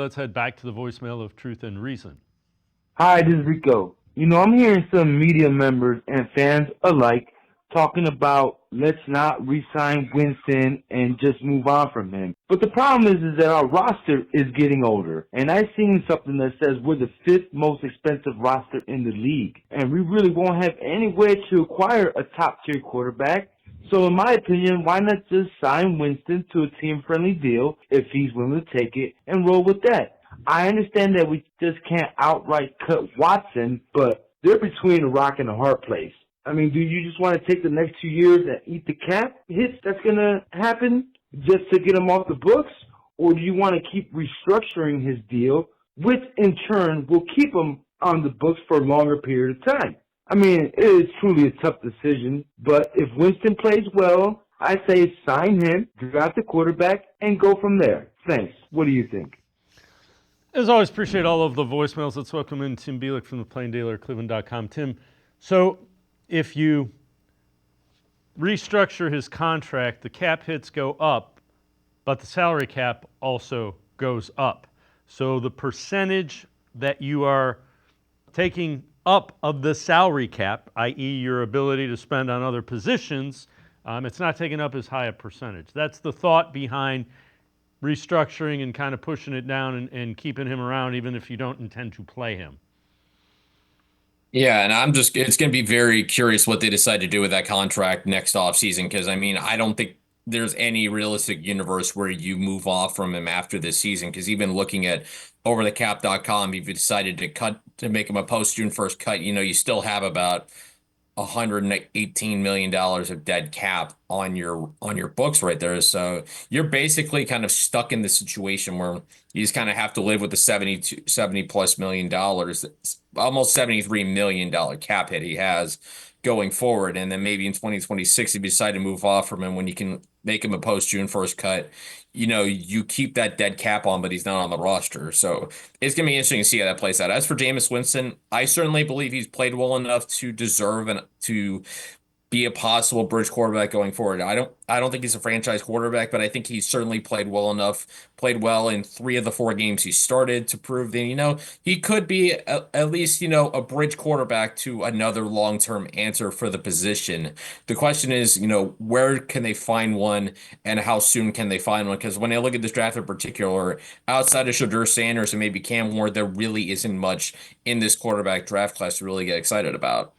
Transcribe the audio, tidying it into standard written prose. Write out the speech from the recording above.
Let's head back to the voicemail of Truth and Reason. Hi, this is Rico. I'm hearing some media members and fans alike talking about let's not re-sign Winston and just move on from him. But the problem is that our roster is getting older. And I've seen something that says we're the fifth most expensive roster in the league. And we really won't have any way to acquire a top-tier quarterback. So in my opinion, why not just sign Winston to a team-friendly deal if he's willing to take it and roll with that? I understand that we just can't outright cut Watson, but they're between a rock and a hard place. I mean, do you just want to take the next 2 years and eat the cap hits that's going to happen just to get him off the books? Or do you want to keep restructuring his deal, which in turn will keep him on the books for a longer period of time? I mean, it is truly a tough decision, but if Winston plays well, I say sign him, draft the quarterback, and go from there. Thanks. What do you think? As always, appreciate all of the voicemails. Let's welcome in Tim Bielek from the Plain Dealer, cleveland.com. Tim, so if you restructure his contract, the cap hits go up, but the salary cap also goes up. So the percentage that you are taking up of the salary cap, i.e. your ability to spend on other positions, it's not taking up as high a percentage. That's the thought behind restructuring and kind of pushing it down and keeping him around even if you don't intend to play him. Yeah, and it's going to be very curious what they decide to do with that contract next offseason, because, I mean, I don't think there's any realistic universe where you move off from him after this season, because even looking at overthecap.com, if you decided to make him a post-June 1st cut, you still have about $118 million of dead cap on your books right there. So you're basically kind of stuck in the situation where you just kind of have to live with the 70 plus million dollars, almost $73 million cap hit he has going forward. And then maybe in 2026, if you decide to move off from him when you can make him a post June 1st cut, you keep that dead cap on, but he's not on the roster. So it's going to be interesting to see how that plays out. As for Jameis Winston, I certainly believe he's played well enough to deserve and to be a possible bridge quarterback going forward. I don't think he's a franchise quarterback, but I think he's certainly played well in 3 of the 4 games he started to prove that, he could be at least, a bridge quarterback to another long-term answer for the position. The question is, where can they find one and how soon can they find one? Because when I look at this draft in particular, outside of Shadur Sanders and maybe Cam Ward, there really isn't much in this quarterback draft class to really get excited about.